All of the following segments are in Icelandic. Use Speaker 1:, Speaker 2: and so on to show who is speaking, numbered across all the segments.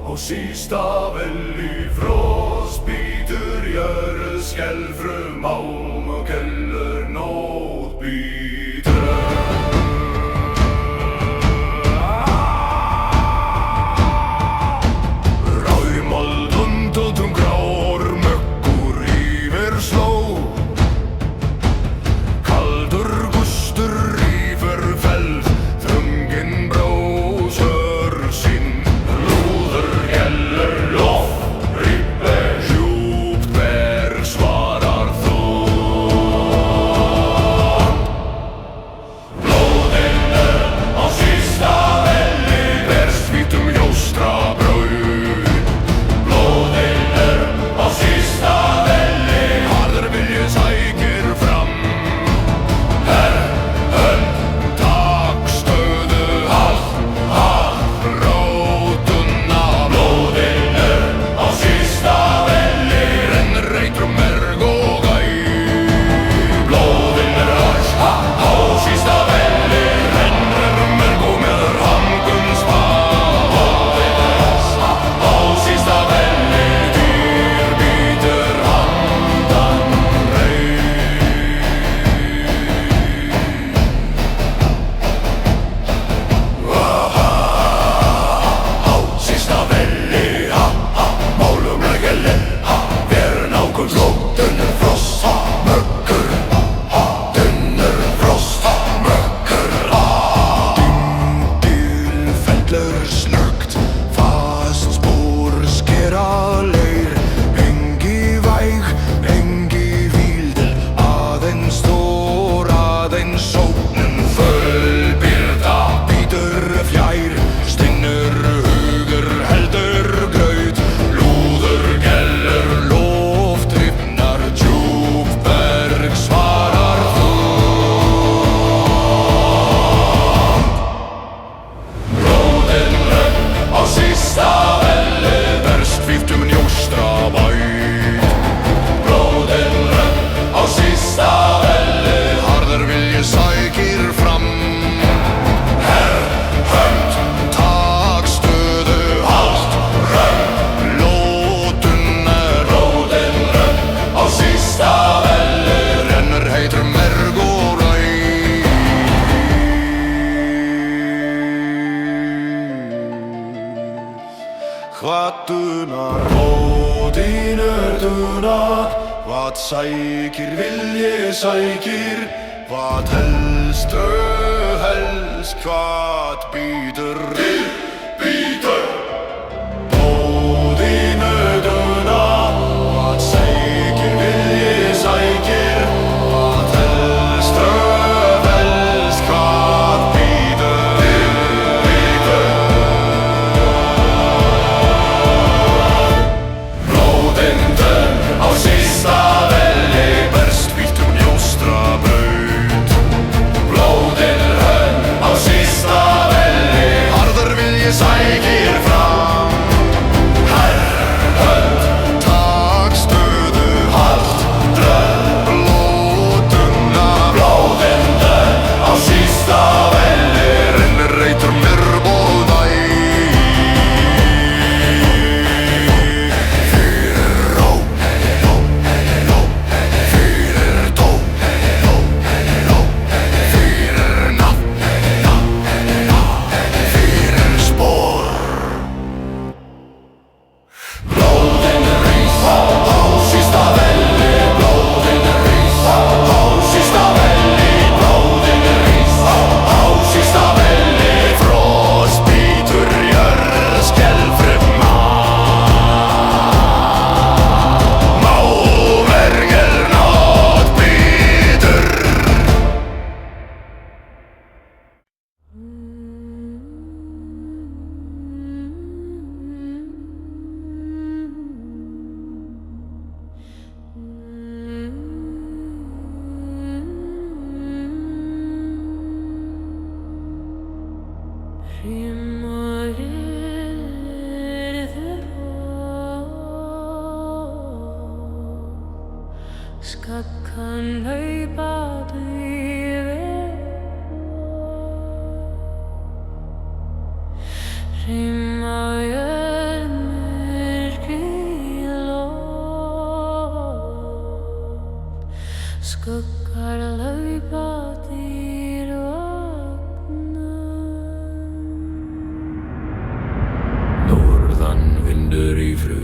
Speaker 1: og sísta vel í frost bítur jörð skelfrum ám og kellur nótt bítur. Rauðmold undan grár mökkur yfir sló, kaldur gustur yfir feld, þrungin brósör sín. Lúður gellur loft rýper, djúpt berg svarar þú. Blóðinu á sísta velli berst hvítum ljóstrabraut. Blóðinu á sísta velli harður vilji sækir fram. Hönd, takk stöðu, halt, rótuna. Blóðinu á sísta velli rennur heitur merg og æ. Blóðinu á sísta velli rennur merg og með hangum spá. Blóðinu á sísta velli dýr bítur handan reyð. Á sísta velli, málum leggjali, ver nákvæm flótt, dunnur frost, mökkur, dunnur frost, mökkur. Dyndir fellur snöggt, fast spór skera leir, engi væg, engi víldil, aðeins stór, aðeins sóknum fullbyrda, bítur fjær, stinnur hugur, heldur graut. Lúður gellur loft rifnar, djúpt berg svarar þú. Blóðinu á sísta velli berst hvítum ljóstrabraut. Blóðinu á sísta velli harður vilji sækir fram. Hönd, takk stöðu, halt, lótuna. Blóðinu á sísta velli rennur heitur merg og æ. Hvað dunar? Blóðinu dunar, hvað sækir vilji sækir, hvað helst helst, hvað bítur bítur. Blóðinu dunar, hvað sækir vilji sækir, hvað helst helst, hvað bítur bítur. Blóðinu á sísta velli berst hvítum ljóstrabraut. Blóðinu á sísta velli harður vilji sækir fram. Hönd, takk stöðu, halt, lótuna. Blóðinu á sísta velli rennur heitur merg og æ. Fyrir ró, fyrir tóm, fyrir nafn, fyrir spor. Blóðinu rís á sísta velli, blóðinu rís á sísta velli, blóðinu rís á sísta velli. Frost bítur jörð skelfrum málvergir nótt bítur.
Speaker 2: Skakkan hlaupa yfir Hrím á jörð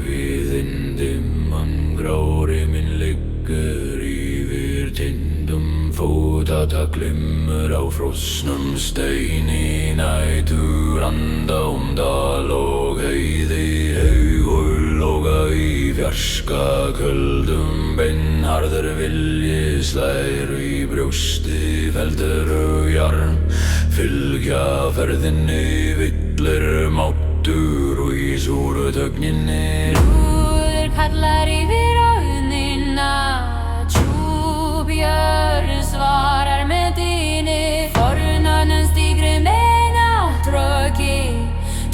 Speaker 1: við dimman grári minn liggur yfir tindum fótata glimmur á frosnum steini nætur anda dal og heiði haugur loga í fjarska köldum beinharður vilji slær í brjósti feldur og jarm fylgja ferðinni villir máttur og í súru þögninni
Speaker 2: Brúður kallar yfir auðnina Tjúbjörn svarar með dýni Fornönnen stígri með náttröki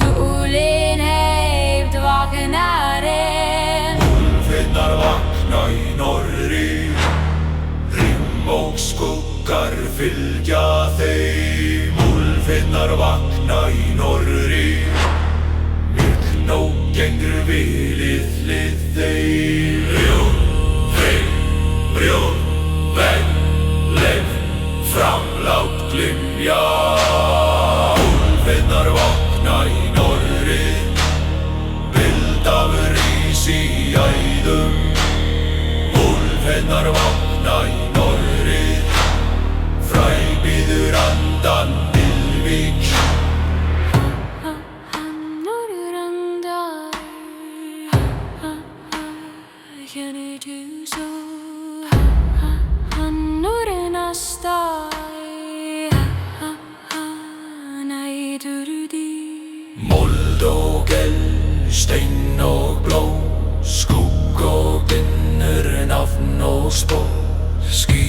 Speaker 2: Túlin heift vaknarinn
Speaker 1: Úlfinnar vakna í norðri Rimm og skuggar fylgja þeim Úlfinnar vakna í norðri Myrkn og gengur vilið hlið þeim Brjóð, þeim, brjóð, vegg, leif, framlátt glymja Úlfinnar vakna í norðri Vildafur rís í æðum Úlfinnar vakna í norðri Fræg býður andan Ylvík
Speaker 2: Norður andar Känner du så Norren astar Nej, du di
Speaker 1: Mold og eld, stein og blå Skugg og dinner, nafn og spår Ský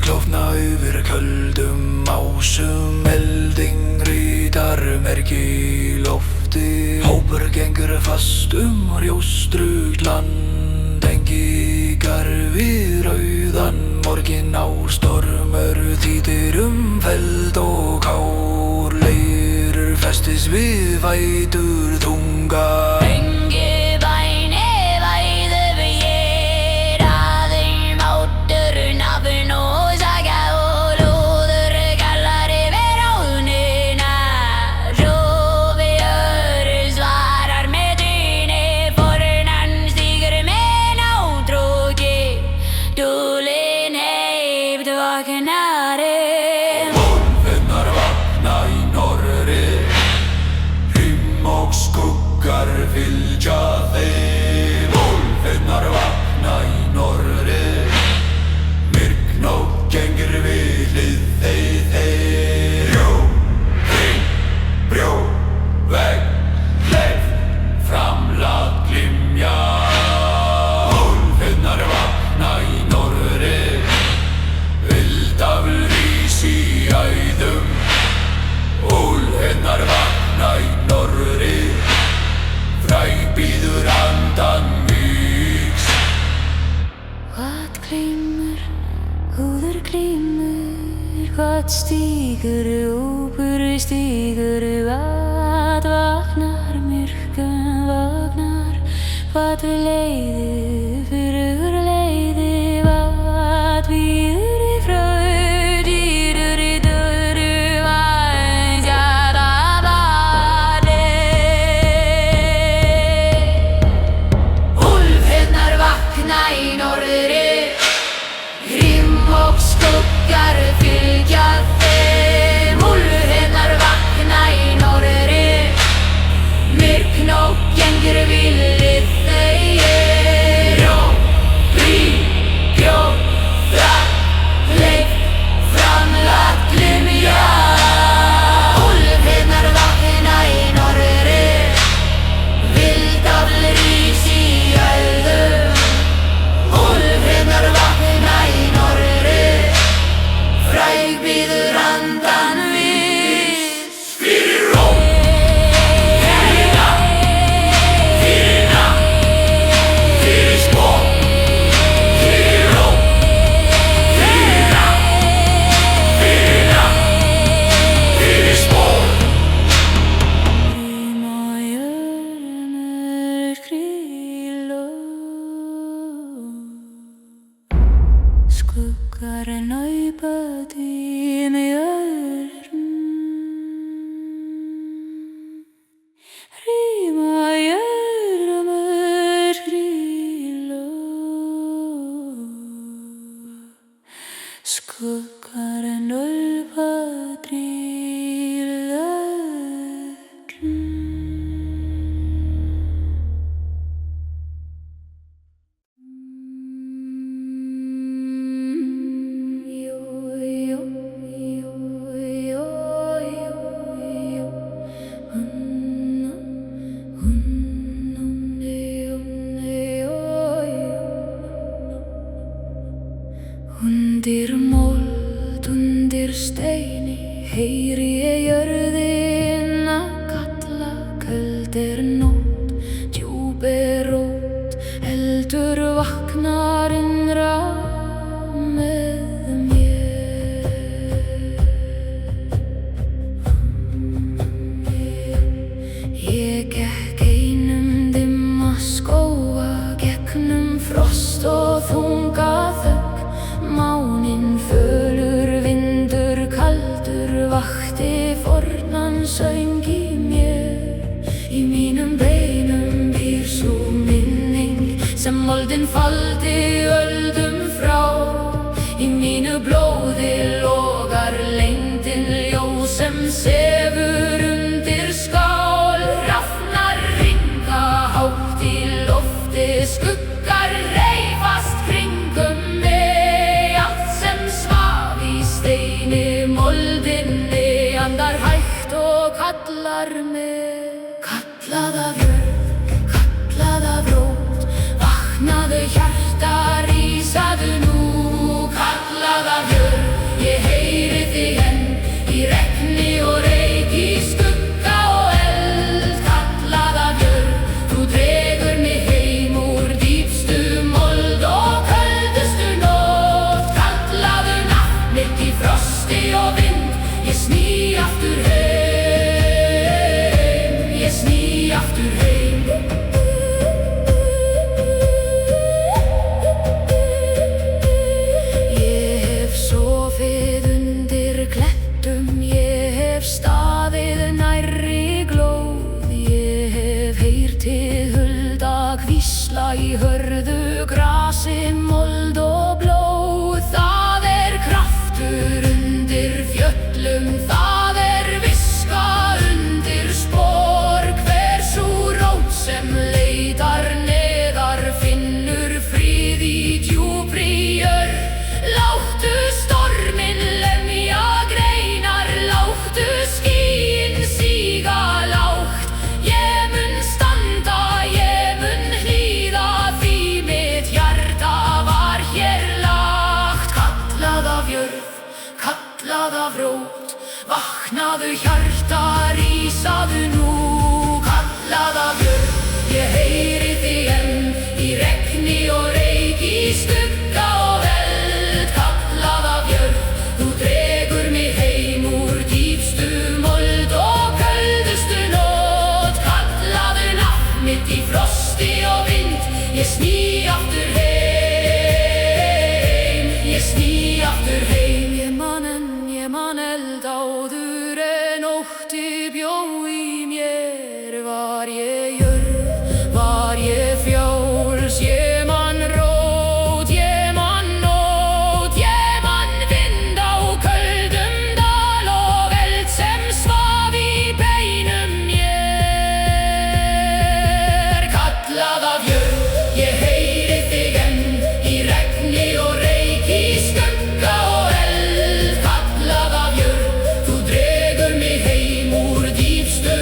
Speaker 1: klofna yfir köldum ásum Elding rytar merki í lofti Hópur gengur fast rjóstrugt land Engingar við rauðan morgin á stormur Þýtir feld og hár Leirur festis við vætur tunga
Speaker 2: Engi bæni væðu við Aðeim áttur nafn og saga Og lúður kallar yfir áðnina Tjúbjörn svarar með dýni Fornann stígur með náttröki Túlin heift vaknarinn
Speaker 1: Úlfinnar vakna í norðri Rimm og skuggar fylgja þeim Úlfinnar vakna í norðri Myrkn og gengur við hlið þeim Brjóð, hring, brjóð, vegg, leif, framlátt glymja Úlfinnar vakna í norðri Vildafur rís í æðum Úlfinnar vakna í norðri Fræg býður andan víks
Speaker 2: Hvað glymur, húður glymur Hvað stígur, úpur stígur Hvað vaknar, myrkun vaknar Hvað leiði, fyrir leiði Hvað býður í fröð Dýrur í döru Vænsjara badi Úlfinnar vakna í norðri Rimm og skuggar fylgja þeim Úlfinnar vakna í norðri Myrkn og gengur vilið þeim Brjóð, hring, brjóð, vegg, leif, framlátt glymja Úlfinnar vakna í norðri Vildafur rís í æðum Úlfinnar vakna í norðri Fræg býður andan vís
Speaker 1: Fyrir róm, fyrir nafn, fyrir nafn, fyrir spór Fyrir róm, fyrir nafn, fyrir nafn, fyrir spór
Speaker 2: Rima jörmur Skuggar naupat í mjörn Rima jörmur heyri ég jörðina kalla, köld nótt, djúp rót, eldur vaknar innra með mér. Ég gekk einum dimma skóga, gegnum frost og þunga þögn, máninn fölur, vindur kaldur vakti fornan söng í mér. Í mínum beinum býr sú minning sem moldin faldi öldum frá. Í mínu blóði logar leyndin, ljós sem sefur undir skál. Hrafnar hringa hátt í lofti, skuggar reifast kringum mig. Allt sem svaf í steini moldinni andar hægt og kallar mig. Kallað af jörð, kallað af rót, vaknaðu hjarta, rísaðu nú. Kallað af jörð, ég heyri þig enn, í regni og reyk, í skugga og eld. Kallað af jörð, þú dregur mig heim úr dýpstu mold og köldustu nótt. Kallaðu nafn mitt í frosti og vind, ég sný aftur heim, ég sný aftur heim. Ég hef sofið undir klettum, ég hef staðið nærri glóð. Ég hef heyrt hið hulda hvísla í hörðu grasi, mold og blóð. Það er kraftur undir fjöllum, það er viska undir spor. Hver sú rót sem leitar neðar finnur frið í djúpri jörð. Láttu storminn lemja greinar, láttu skýin síga lágt. Ég mun standa, ég mun hlýða, því mitt hjarta var hér lagt. Kallað af jörð, kallað af rót, vaknaðu hjarta, rísaðu nú. Kallað af jörð, ég heyri þig enn, í regni og reyk, í skugga og eld. Kallað af jörð, þú dregur mig heim úr dýpstu mold og köldustu nótt. Kallaðu nafn mitt í frosti og vind, ég sný aftur heim, ég sný aftur heim. Ég man eld áður en ótti bjó í mér. Var ég jörð, var ég fjáls, ég man rót, ég man nótt. Ég man vind á köldum dal og eld sem svaf í beinum mér. Kallað af jörð, ég heyri þig enn, í regni og reyk, í skugga og eld. Kallað af jörð, þú dregur mig heim úr dýpstu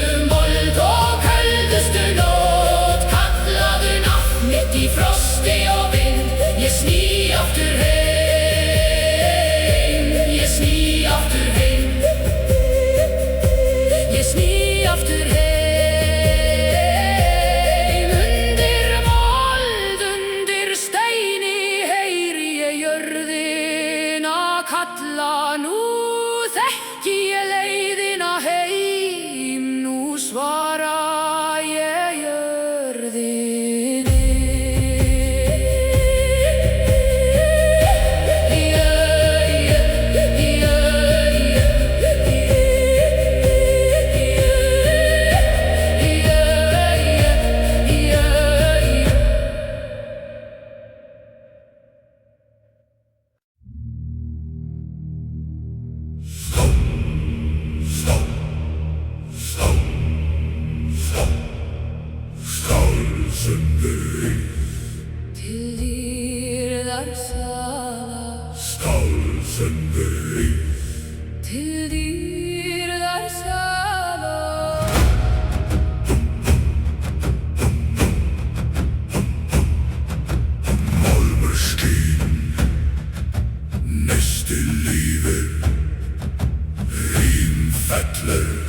Speaker 1: fellur,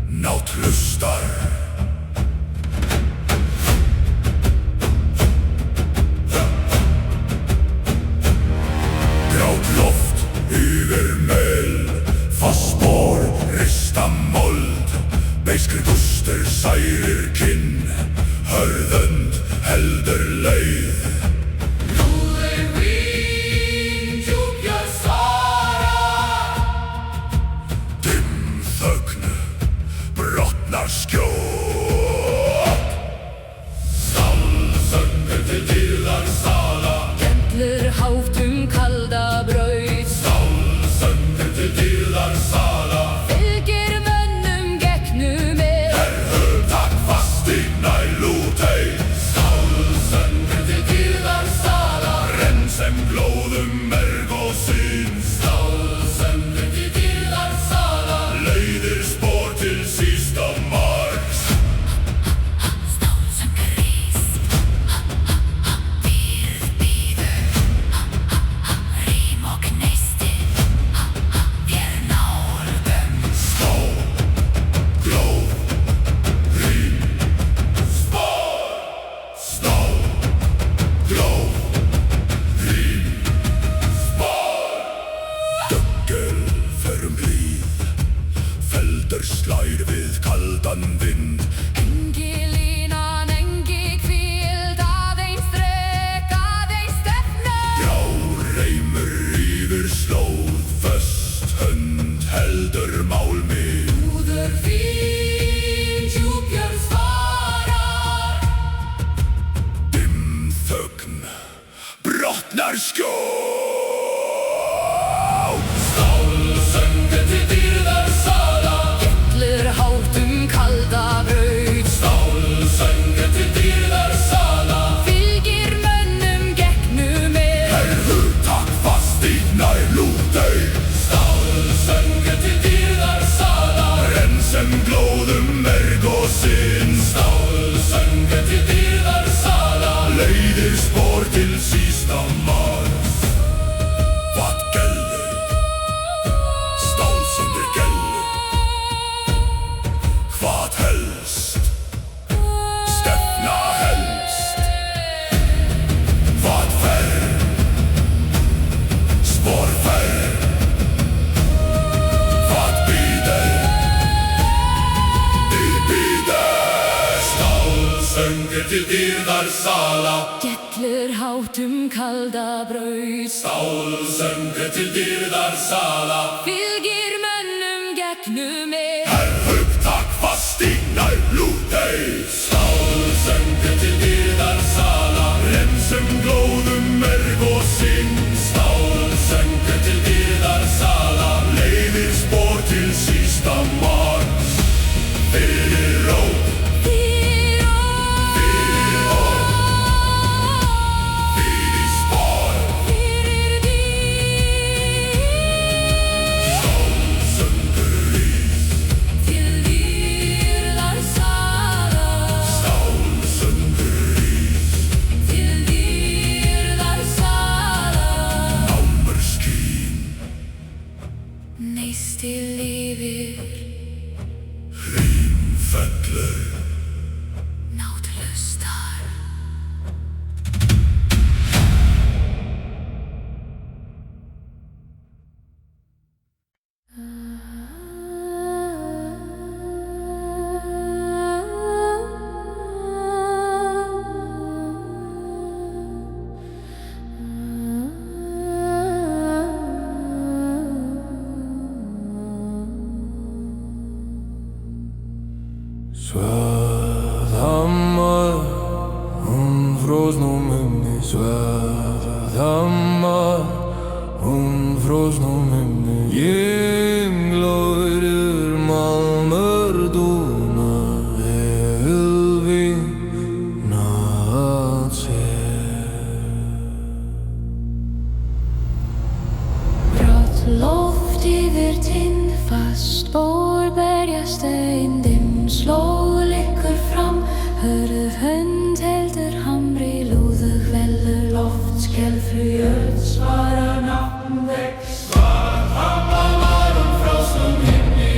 Speaker 1: nátt hlustar. Grátt loft yfir mel, fast spor, rista mold. Beiskri gustur særir kinn, hörðönd heldur leið. Lúðir vín, djúpjar svara. Dimm þögn, brotnar skjót. Stálsöngur til dýrðar sala.
Speaker 2: Gellur hátt kalda braut.
Speaker 1: Stálsöngur til dýrðar sala.
Speaker 2: Fylgir mönnum gegnum
Speaker 1: Takk fast í nær lútei. Stálsöngur til dýrðar sala. Renn sem glóðum merg og sinn. Stálsöngur til dýrðar sala. Leiðir spor til sísta marks.
Speaker 2: Stálsöngur rís. Dýrð bíður. Rím og gneisti. Vér nálgum.
Speaker 1: Stál, glóð, rím, spor. Stál, glóð, rím, spor. Döggel förum blíð, feldur slær við kaldan vind.
Speaker 2: Engi línan, engi hvíld, aðeins strekk, aðeins stefna.
Speaker 1: Já, reymur yfir slóð, föst hönd heldur mál mig.
Speaker 2: Lúður vín, djúpjar svarar.
Speaker 1: Dimm þögn, brotnar skjót. Stálsöngur til dýrðar sala.
Speaker 2: Gellur hátt kalda braut.
Speaker 1: Stálsöngur til dýrðar sala.
Speaker 2: Fylgir mönnum gegnum
Speaker 1: Takk fast í nær lútei. Stálsöngur til dýrðar sala. Renn sem glóðum merg og sinn. Stálsöngur til dýrðar sala. Leiðir spor til sísta marks. Hvað gellir? Stálsöngur gellir. Hvað helst? Stefna helst. Hvað fer? Spor fer. Hvað bíður? Dýr bíður. Stálsöngur til dýrðar sala.
Speaker 2: Gellur hátt kalda braut.
Speaker 1: Stálsöngur til dýrðar sala.
Speaker 2: Fylgir mönnum gegnum
Speaker 1: Takk fast í nær lútei. Stálsöngur til dýrðar sala. Renn sem glóðum merg og sinn. Stálsöngur til dýrðar sala. Leiðir spor til sísta marks. Fyrir rót, fyrir orð, fyrir spor.
Speaker 2: Fyrir dýr.
Speaker 1: Stálsöngur rís.
Speaker 2: Til dýrðar sala.
Speaker 1: Stálsöngur rís.
Speaker 2: Til dýrðar sala.
Speaker 1: Námur skín.
Speaker 2: Neisti lifir.
Speaker 1: Rím fellur.
Speaker 2: Nátt hlustar.
Speaker 3: Svæðammar, hún frosnum minni. Svæðammar, hún frosnum minni. Ég glóður malmur dúna. Ég vil vinna að sér.
Speaker 2: Grátt loft yfir tinn, fast spor berjast ein. Dimm slóð liggur fram, hörð hönd heldur hamri. Lúðug vellur loft, skelfu jörð svarar nafn vex. Svarhamar var frosnum himni.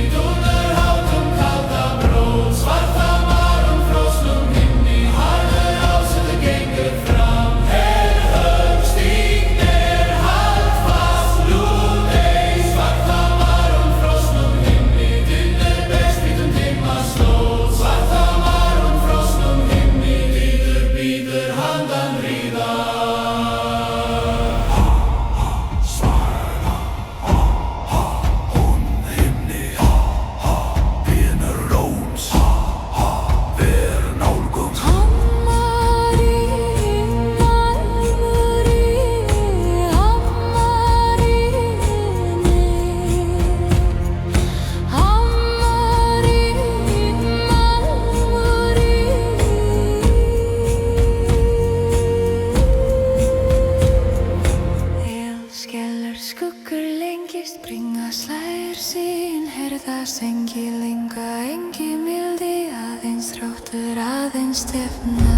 Speaker 2: virðast engi lenga, engi mildi, aðeins þráttur, aðeins stefna.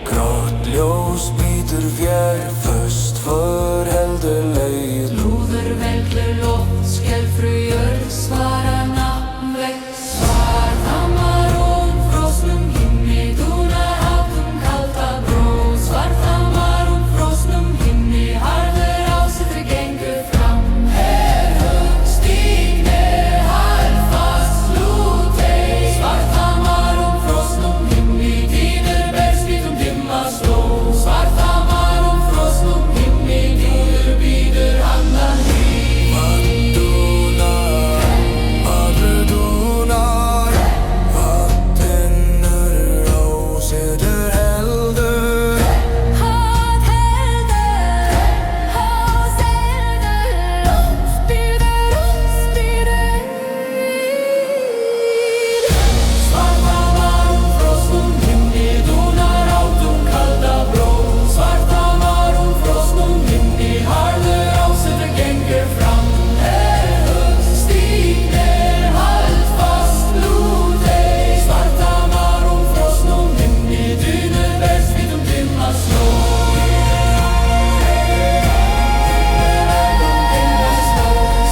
Speaker 3: Grátt ljós bítur fjær, föst för heldur leið.
Speaker 2: Lúður veldur loft, skelfru jörð, svara nafnvegg. Svarthamar frosnum himni, dúnar hátum kalda bróð. Svarthamar frosnum himni, harður ásettur gengur fram. Stíg haldfast lútei. Svarthamar frosnum himni, dýnur bergsvítum dimma sló. Svarthamar frosnum himni, dýnur bíður andan hríð.
Speaker 3: Vatn dúnar, vatnur ásetur heldur.
Speaker 2: Haf heldur, ósbýður. Svarthamar frosnum himni, dúnar hátum kalda bróð. Svarthamar frosnum himni, harður ásettur gengur fram. Stíg haldfast lútei. Svarthamar frosnum himni, dýnur bergsvítum dimma sló.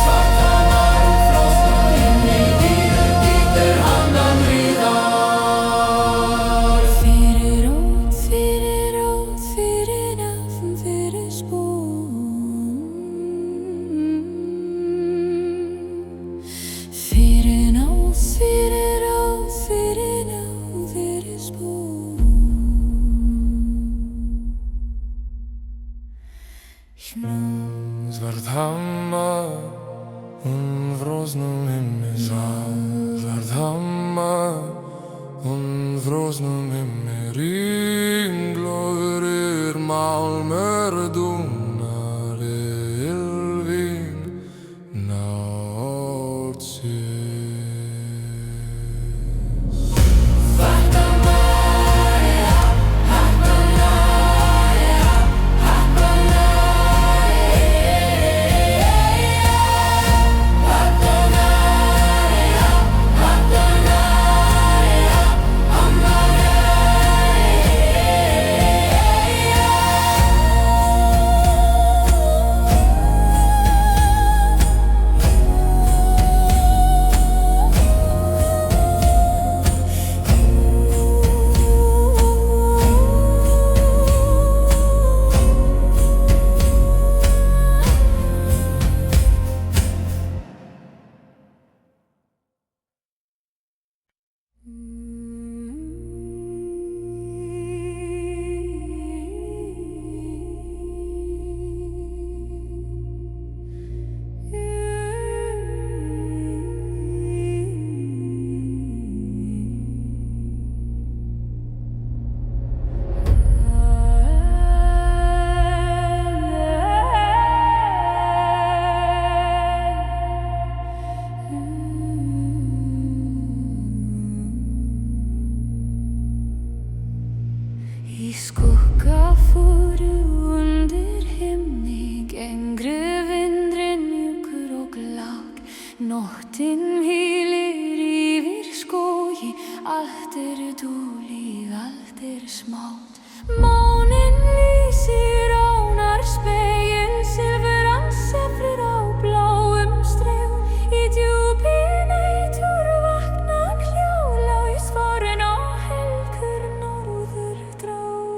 Speaker 2: Svarthamar frosnum himni, dýnur bítur andan hríðar. Fyrir rót, fyrir nafn, fyrir spón. Fyrir nótt, fyrir rót, fyrir nafn, fyrir spón.
Speaker 3: Svarthamar, frosnum himni, svarthamar, frosnum himni, ringloðrir málmur dúnar, ylvín náttsins. Í skugga fóru undir himni, gengru vindurinn mjúkur og glák. Nóttin hvílir yfir skógi, allt dúlíð, allt smátt. Máninn lýsir ánar spegil, silfuran sefrir á bláum stregum. Í djúpi nætur vakna hljóðlaus farin á helgur norðurdrag.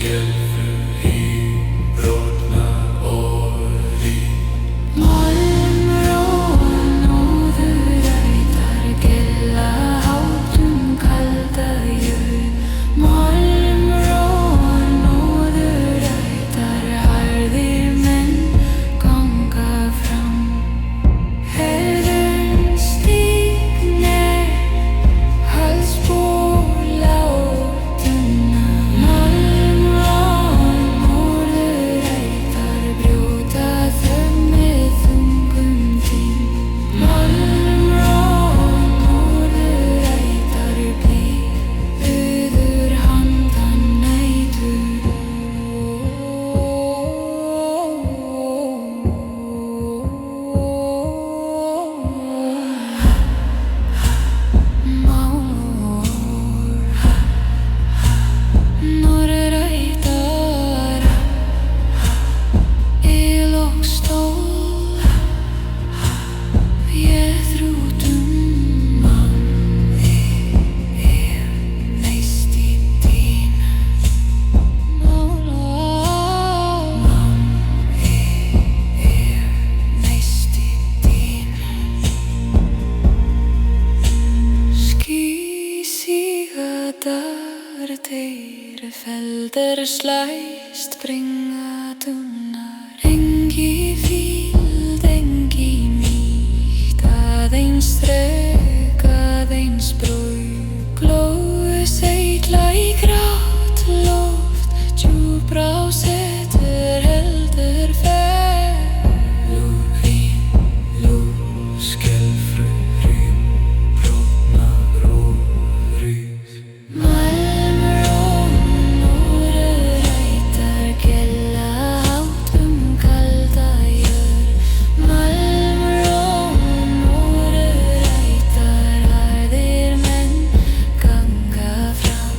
Speaker 3: skelfur brotna orði.
Speaker 2: Málmróan óðurætar gella hátum kalda jörð. Málmróan óðurætar harðir menn ganga fram. Herðun stígnir halsbóla og tunna. Málmróan óðurætar brjóta þögn með þungum þing. Málmróan óðurætar blíður handan nætur. Norðrætar el og stól véþrútum manni veist í þínu. Manni veist í þínu. Ský síga dardir felder slæst bringa tunnar. Engi fíld, engi nýtt, aðeins þrek, aðeins brauð. Glóðu seitla í grátt loft, djúpra á setur heldur
Speaker 3: Lúr skelfur brotna orði.
Speaker 2: Málmróan óðurætar gella hátum kalda jörð. Málmróan óðurætar harðir menn ganga fram.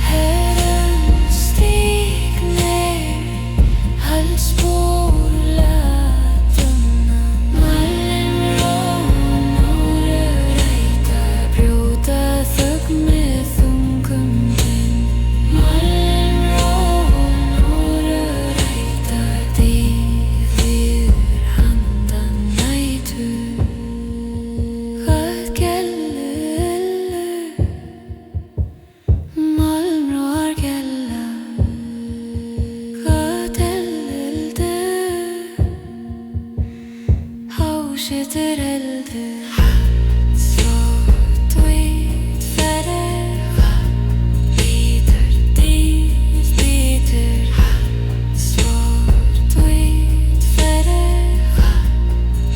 Speaker 2: Herðun stígnir halsbóla tunna. Málmróan óðurætar brjóta þögn með þungum þing. Málmróan óðurætar blíður handan nætur. Hvað gellu málmróar gella, hvað eldu hásetur eldur. Svart hvít ferð bítur dýr bítur. Svart hvít ferð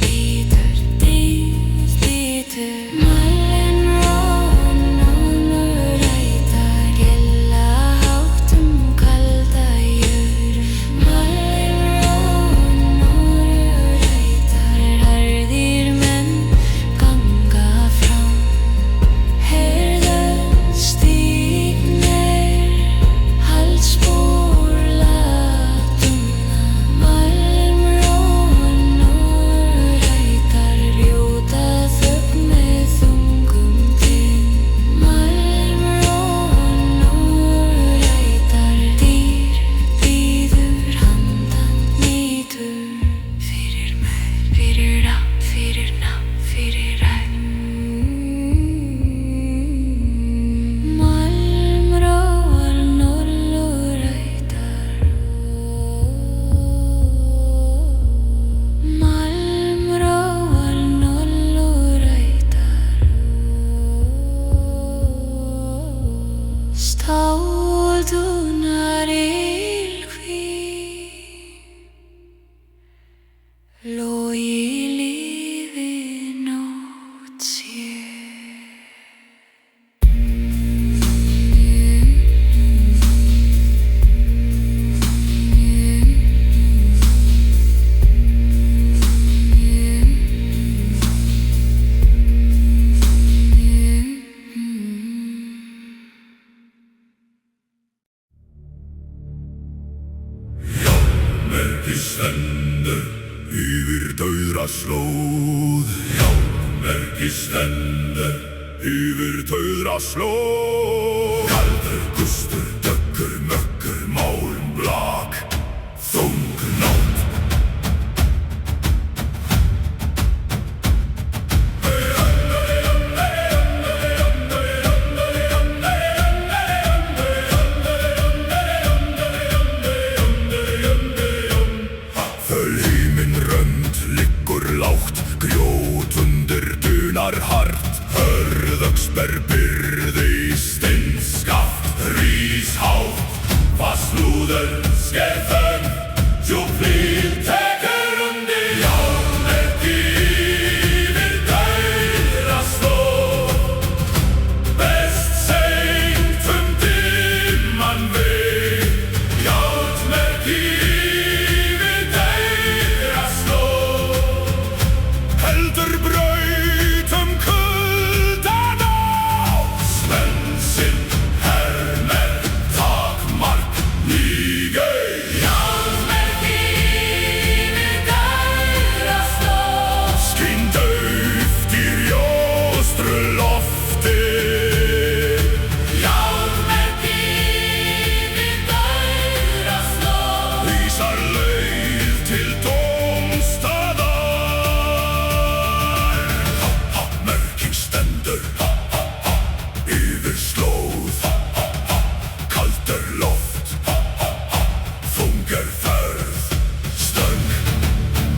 Speaker 2: bítur dýr bítur. Málmróan óðurætar gella hátum kalda jörð. Málmróan óðurætar harðir menn ganga fram. Herðun stígnir halsbóla tunna. Málmróan óðurætar brjóta þögn með þungum þing. Málmróan óðurætar bíður handan nætur. Fyrir mér, fyrir átt, fyrir nátt, fyrir rætt. Málmróan óðurætar. Málmróan óðurætar. Stáldunar ylhví logi lífi nótt sér.
Speaker 1: Merki stendur yfir dauðra slóð. Merki stendur yfir dauðra slóð. Kaldur gustur, döggur möggur, slúður sker þögn, djúp hlíð tekur undir. Járnmerki yfir dauða slóð, best seint dimman veg. Járnmerki yfir dauða slóð, heldur braut kuldan á. Svensinn hermer takmark nýgei.
Speaker 2: Járnmerki yfir dauða slóð,
Speaker 1: Skín dauft í ljóstru lofti.
Speaker 2: járnmerki yfir dauða slóð,
Speaker 1: Vísar leið til dómstaðar. Mörkin stendur yfir slóð. Kaldur loft, þungur ferð. Stöng,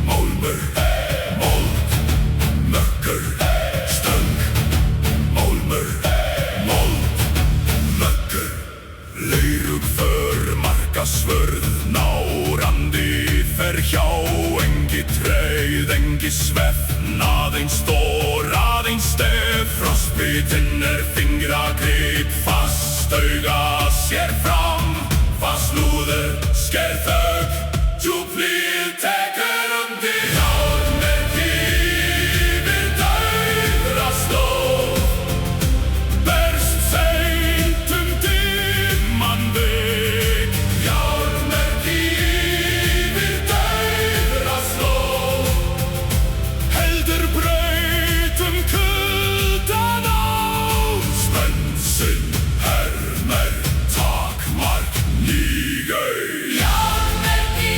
Speaker 1: málmur, mold, mökkur. Stöng, málmur, mold, mökkur. Leirug för markasvörð, nárandi fer hjá. Engi treið, engi svefn, aðeins stór, aðeins stef. Frostbitinn fingragrip, fast auga sér fram. Fast slúður sker þögn, djúp hlíð tekur undir. Járnmerki yfir dauða slóð, berst seint dimman veg. Járnmerki yfir dauða slóð, heldur braut kuldan á. Svensinn hermer takmark nýgei.
Speaker 2: járnmerki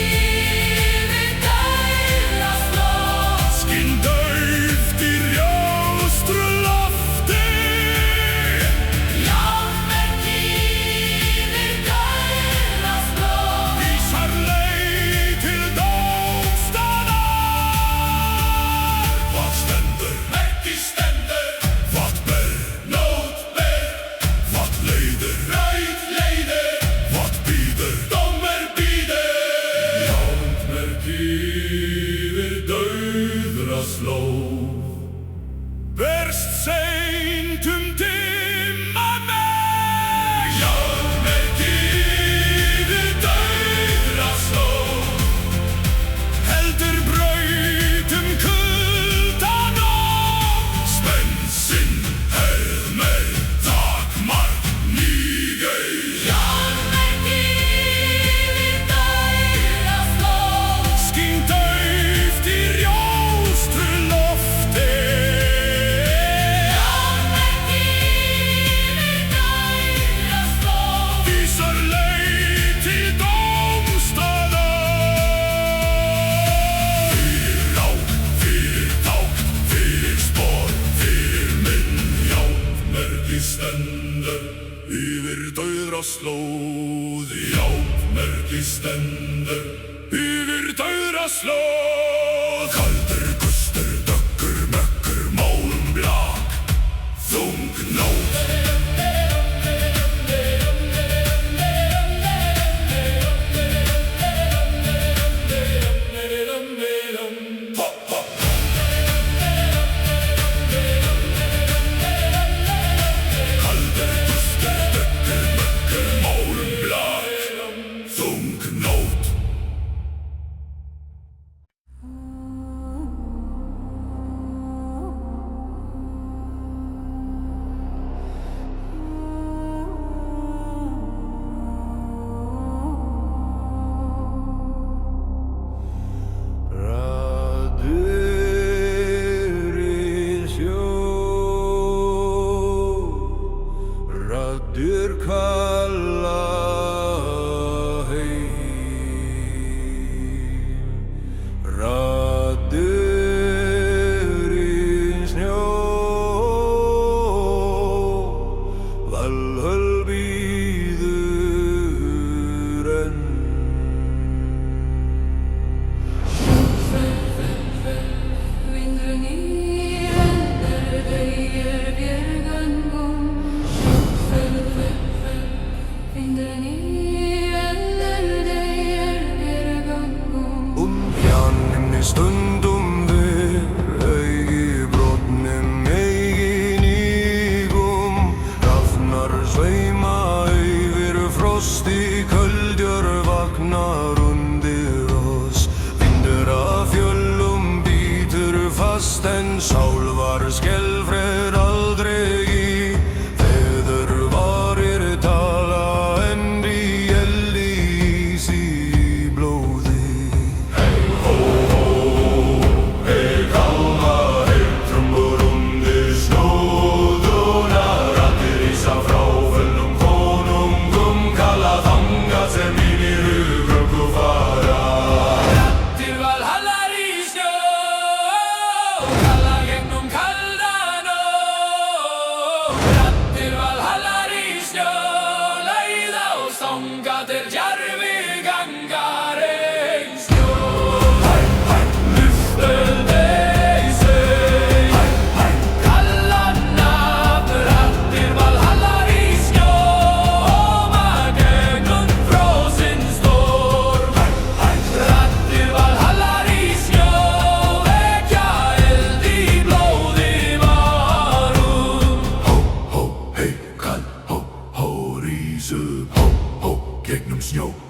Speaker 2: yfir dauða slóð,
Speaker 1: Skín dauft í ljóstru lofti.
Speaker 2: járnmerki yfir dauða slóð,
Speaker 1: Vísar leið til dómstaðar. Hvað stendur? Merki stendur. Hvað ber? Nót ber. Hvað leiðir? Braut leiðir. Hvað bíður? Dómur bíður. Járnmerki yfir dauða slóð, berst seint dimman veg. Járnmerki yfir dauða slóð, heldur braut kuldan á. Svensinn hermer takmark nýgei.
Speaker 2: járnmerki yfir dauða slóð,
Speaker 1: Skín dauft í ljóstru lofti.
Speaker 2: járnmerki yfir dauða slóð,
Speaker 1: Vísar leið til dómstaðar. Fyrir rák, fyrir tákn, fyrir spor, fyrir minn. Járnmerki stendur yfir dauðra slóð. Járnmerki stendur yfir dauðra slóð. Kaldur gustur, dökkur mökkur, málmblak, þung nót. Kaldur gustur, dökkur mökkur, málmblak, þung nót.
Speaker 3: Raddir í sjó, raddir kalla heim.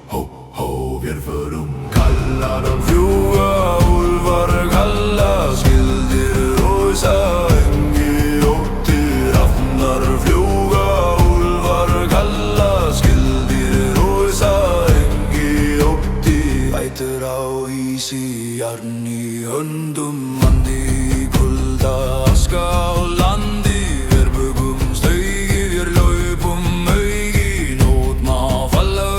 Speaker 1: ho, wir förum kalla dem
Speaker 3: Fljúga úlfar kalla skildir rósa engi óttir afnar fljúga úlfar kalla skildir rósa engi óttir bætur á ísi jarn í höndum mandi kulda aska á landi verbugum staugi vér laupum augi nót má falla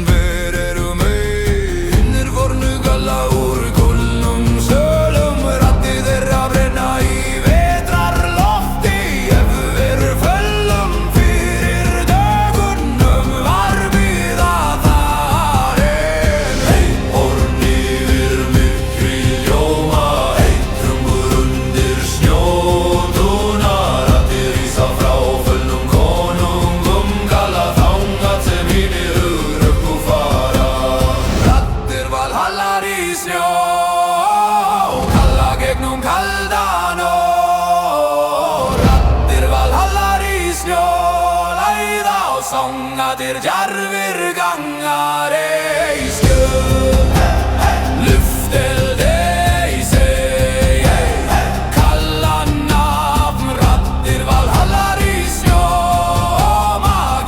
Speaker 3: ver erum hinnir fornu kalla úr kulnum sölum ratti þeirra brenna í vetrarlofti ef við föllum fyrir dögunum var við að þar hei horn yfir myrkrið ljóma trungur undir snjótuna rattir rísa frá föllnum konungum kalla þangað sem hinir hugrökk og fara rattir valhallar í snjó kalla gegnum kalda nótt rattir valhallar í snjó læða og sangatir djarfir gangar ei skjöld lufteld ei seg kalla nafn rattir valhallar í snjó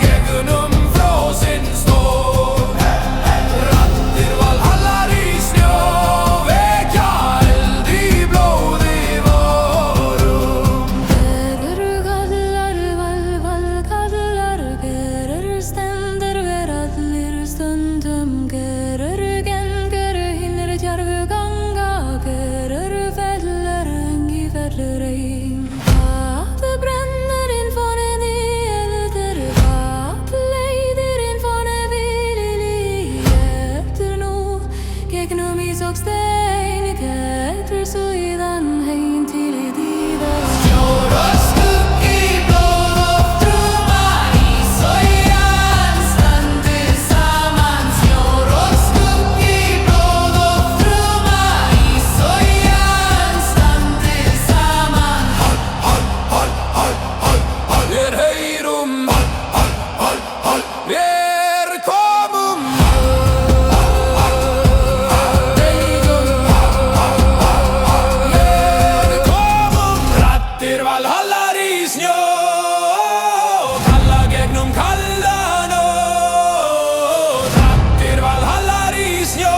Speaker 3: gegnum frosin stór rattir valhallar í snjó vekja eld í blóði vorum
Speaker 2: Gerur kallar, kallar Gerur stendur ver allir stundum Gerur hinnir djarfu ganga Gerur fellur engi fellur ein Vatn brennur inn foran í eldur Vatn leiðir inn foran vilili Getur nú gegnum ís og stein Getur síðan heim til í dýða Snjór og skuggi, blóð og þruma Ís og jörð standa saman Snjór og skuggi, blóð og þruma Ís og jörð standa saman
Speaker 3: Við heyrum Við komum Við komum Rattir valhallar í snjó Kalla gegnum kalda nótt Rattir valhallar í snjó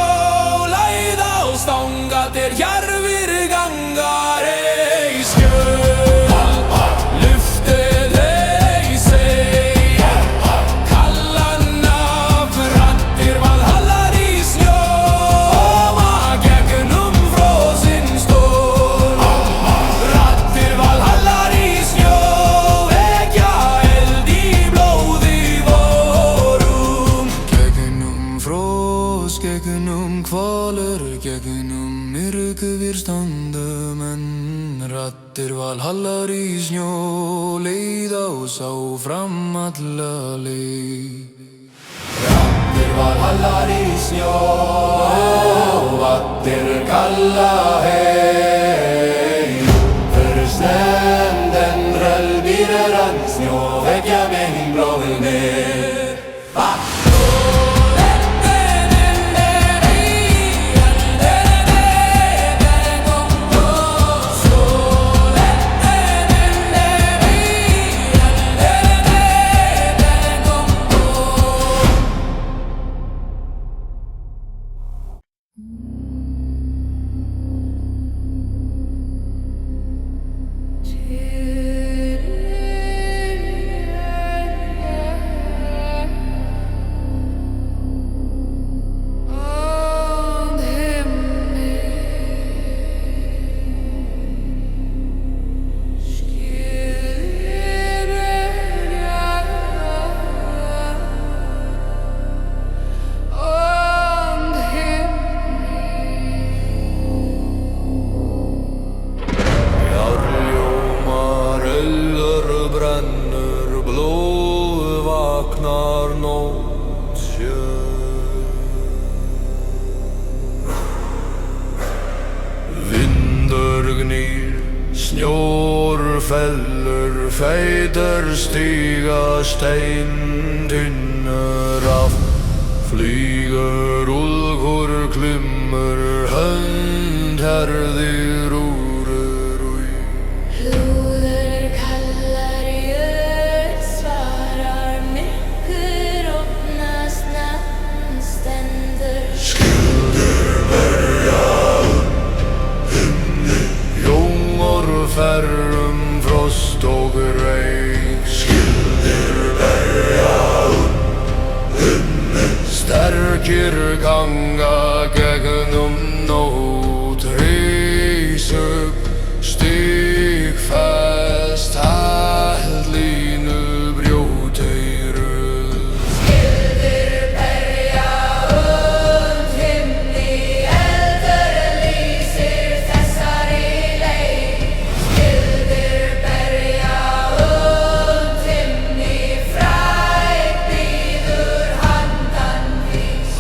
Speaker 3: Læða og stangatir djarfir gangar ei skjöld luftið ei seg kalla nafn rattir valhallar í snjó gegnum frosin stór rattir valhallar í snjó vekja eld í blóði vorum gegnum fros, gegnum kvalur gegnum myrkur við stöndum en rattir valhallar í snjó leiða og sá fram alla leið rattir valhallar í snjó rattir kalla hei för stenden rölbírar an snjó vekja megin blóði ner Snjór fellur, feitar stiga stein, tunnur af Flýgur úlfur klimmur hönd herðir úrur
Speaker 2: Hlúður kallar jörð, svarar myrkur, opnast nafn stendur.
Speaker 3: Skildir berja himni Jómor ferrum frost og reik Skildir berja himni Sterkir ganga gegnum nótt Reis upp stigfest hællínu brjóteiru
Speaker 2: Skildir berja himni, eldur lýsir þessari leið. Skildir berja himni, fræg bíður handan vís.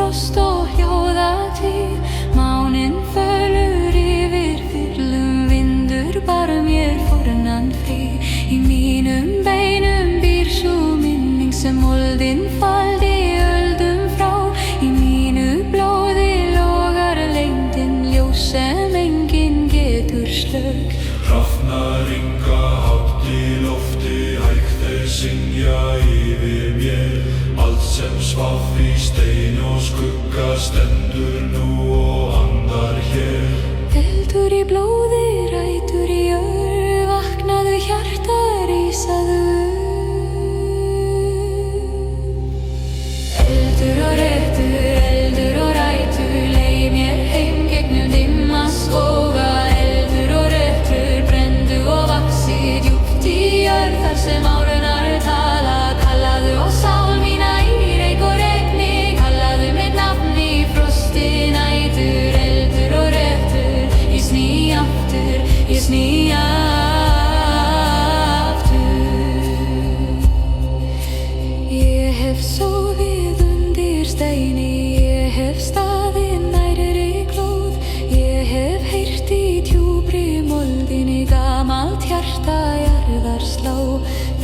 Speaker 2: frost og hljóða tíð. Máninn fölur yfir fyrlum, vindur bar mér fornan frið. Í mínum beinum býr sú minning sem moldin faldi öldum frá. Í mínu blóði logar lengdin, ljós sem enginn getur slökkt.
Speaker 1: Hrafnar ynga hátt í lofti, hægt syngja yfir mér. Allt sem svaf í stein og skugga stendur nú og andar hér.
Speaker 2: Eldur í blóði, rætur í jörð, vaknaðu hjarta, rísaðu. Eldur og rætur, leið mér heim gegnum dimma skóga. Eldur og rötur, brenndu og vaxið djúpt í jörð þar sem árunar tala. Kallaðu á sál mína í reyk og regni, kallaðu mitt nafn í frosti nætur. Eldur og rötur, ég sný aftur, ég sný aftur. Ég hef sofið undir steini, ég hef staðið nærri glóð. Ég hef heyrt í djúpri moldinni gamalt hjarta jarðar slá.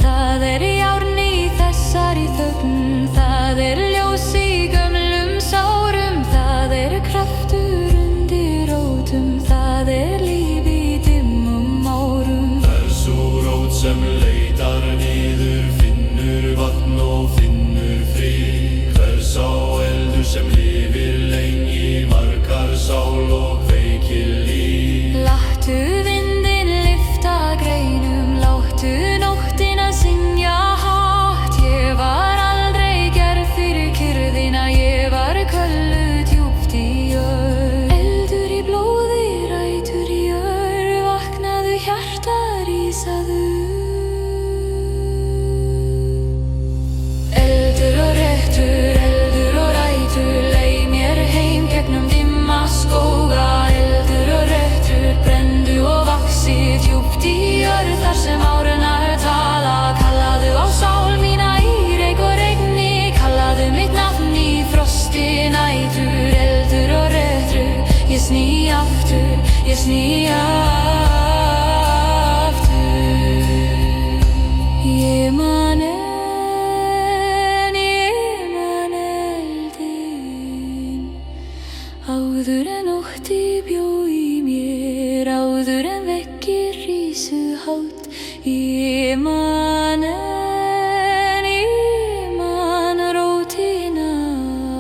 Speaker 2: Það járn í þessari þögn, það ljós í gömlum sárum. Það kraftur undir rótum, það líf í dimmum árum.
Speaker 1: Sú rót sem leitar niður, finnur vatn og finnur frið. Sá eldur sem lifir lengi, margar sál og veikir líf.
Speaker 2: Láttu vindinn lyfta greinum, láttu nóttina synja hátt. Ég var aldrei gerð fyrir kyrrðina, ég var kölluð djúpt í jörð. Eldur í blóði, rætur í jörð, vaknaðu hjarta, rísaðu. Eldur og rætur, leið mér heim gegnum dimma skóga. Eldur og rötur, brenndu og vaxið djúpt í jörð þar sem árunar tala. Kallaðu á sál mína í reyk og regni, kallaðu mitt nafn í frosti nætur. Eldur og rötur, ég sný aftur, ég sný aftur. Ég man áður en ótti bjó í mér, áður en veggir rísu hátt. Ég man rótina,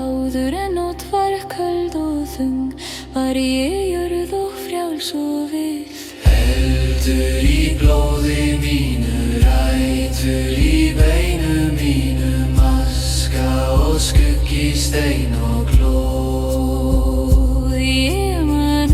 Speaker 2: áður en nótt var köld og þung, var ég jörð og frjáls og vill.
Speaker 3: Eldur í blóði mínu, rætur í beinum mínum, aska og skuggi, stein og glóð.
Speaker 2: Ég man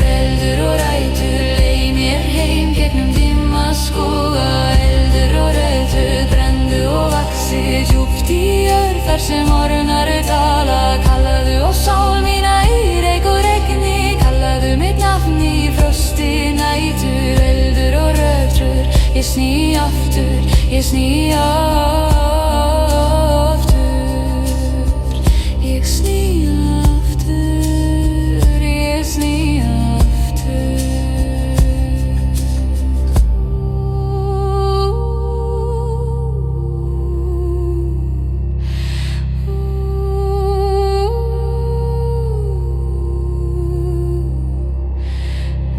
Speaker 2: Eldur og rætur, leið mér heim gegnum dimma skóga. Eldur og rötur, brenndu og vaxið djúpt í jörð þar sem árunar tala. Kallaðu á sál mína í reyk og regni, kallaðu mitt nafn í frosti nætur. Eldur og rötur, ég sný aftur, ég sný aftur. Ég sný aftur, ég sný aftur.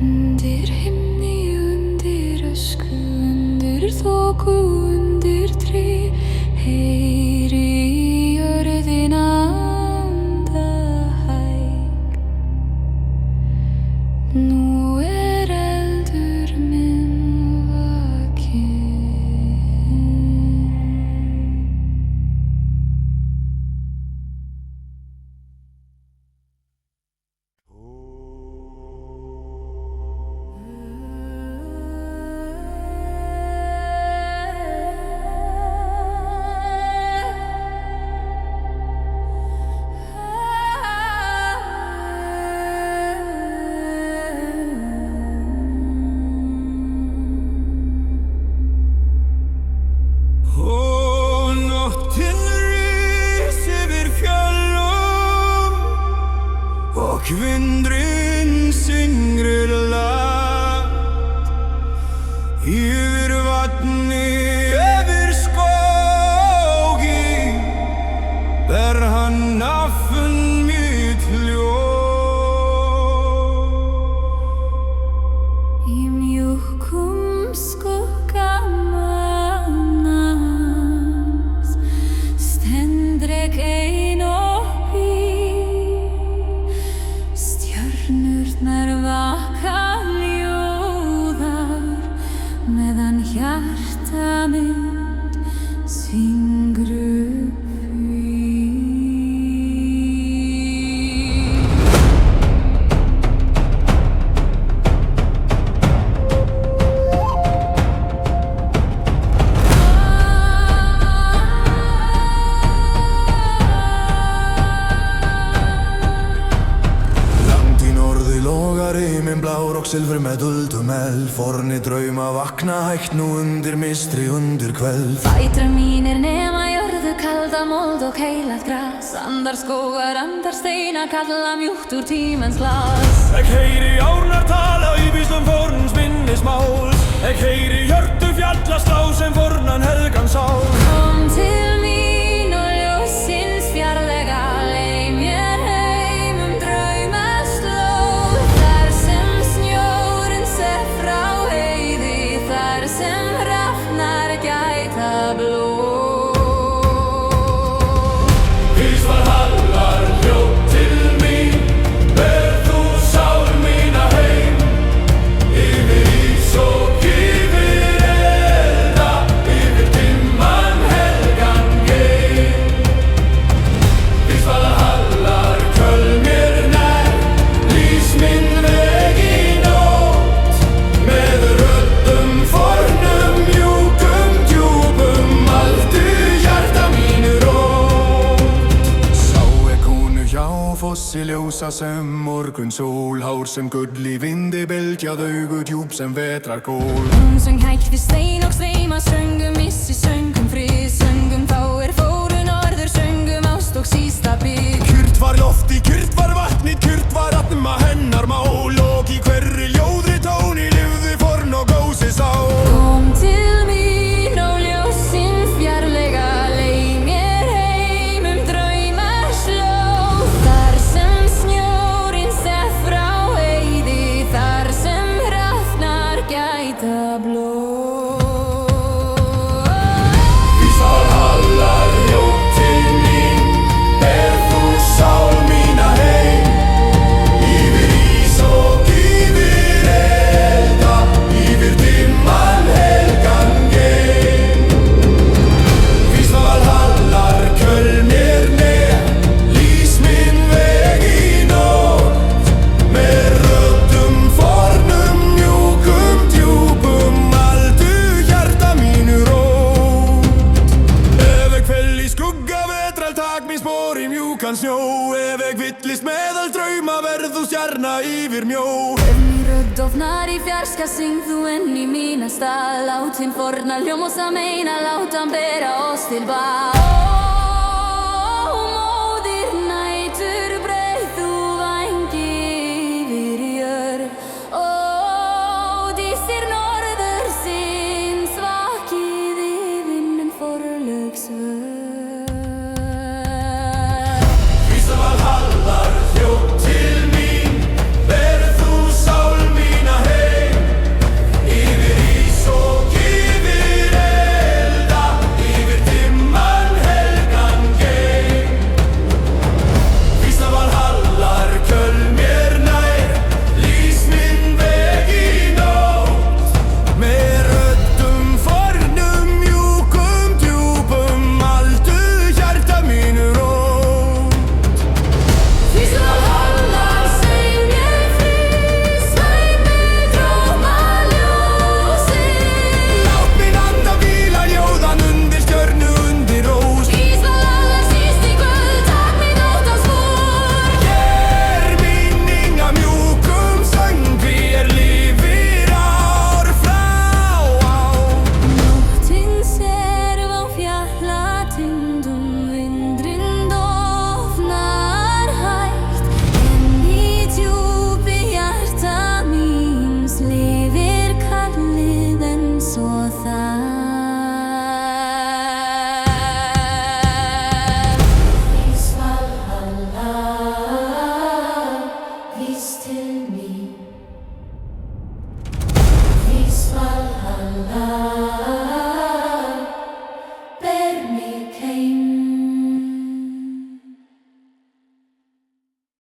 Speaker 2: Undir himni, undir ösku, undir þoku, undir tré, heyri í jörðina anda hæg. Nú eldur minn vakinn. Í mjúkum skugga mánans stend ég ein uppi. Stjörnurnar vaka ljóðar meðan hjarta mitt syngur upp.
Speaker 3: Himinn blár og silfur með duldum eld. Forni drauma vakna hægt nú undir mistri undir kveld.
Speaker 2: Fætur mínir nema jörðu kalda mold og heilagt gras. Andar skógar, andar steinar kalla mjúkt úr tímans glas.
Speaker 4: Ég heyri árnar tala í víslum forns minnismáls. Ég heyri hjörtu fjalla slá sem fornan helgan sál.
Speaker 2: Kom til mín og ljósins fjarlæga leið mér heim draumaslóð. Þar sem snjórinn ser frá heiði, þar sem hrafnar gæta blóð.
Speaker 1: Ís Valhallar hljóp til mín, ber þú sál mína heim. Yfir ís og yfir elda, yfir dimman helgan geim. Ís Valhallar köll mér nær, lýs minn veg í nótt. Með röddum fornum mjúkum djúpum, aldu hjarta mínu rót.
Speaker 3: Sá konu hjá fossi ljósa sem morgun sól. Hár sem gull í vindi bylgjað, augu djúp sem vetrar kól.
Speaker 2: Hún söng hægt við stein og sveima, söngum missi, söngum frið, söngum þá fóru norður, söngum ást og sísta bygg.
Speaker 3: Kyrrt var lofti, kyrrt var vatnið, kyrrt var atma hennar mál. Og í hverri ljóðri tóni lifði forn og gósi sá.
Speaker 2: Kom til mín og ljósin fjarlæga leið mér heim draumaslóð. Þar sem snjórinn ser frá heiði, þar sem hrafnar gæta blóð.
Speaker 1: Ís Valhallar hljóp til mín, ber þú sál mína heim. Yfir ís og yfir elda, yfir dimman helgan geim. Ís Valhallar köll mér nær, lýs minn veg í nótt. Með röddum fornum mjúkum djúpum, aldu hjarta mínu rót.
Speaker 3: Ef ég fell í skugga vetrar, tak mín spor í mjúkan snjó. Ef ég villist meðal drauma, verð þú stjarna yfir mjó.
Speaker 2: Ef mín rödd ofnar í fjarska, syng þú enn í mína stað. Lát hinn forna hljómosa meina, lát hann bera oss til bað.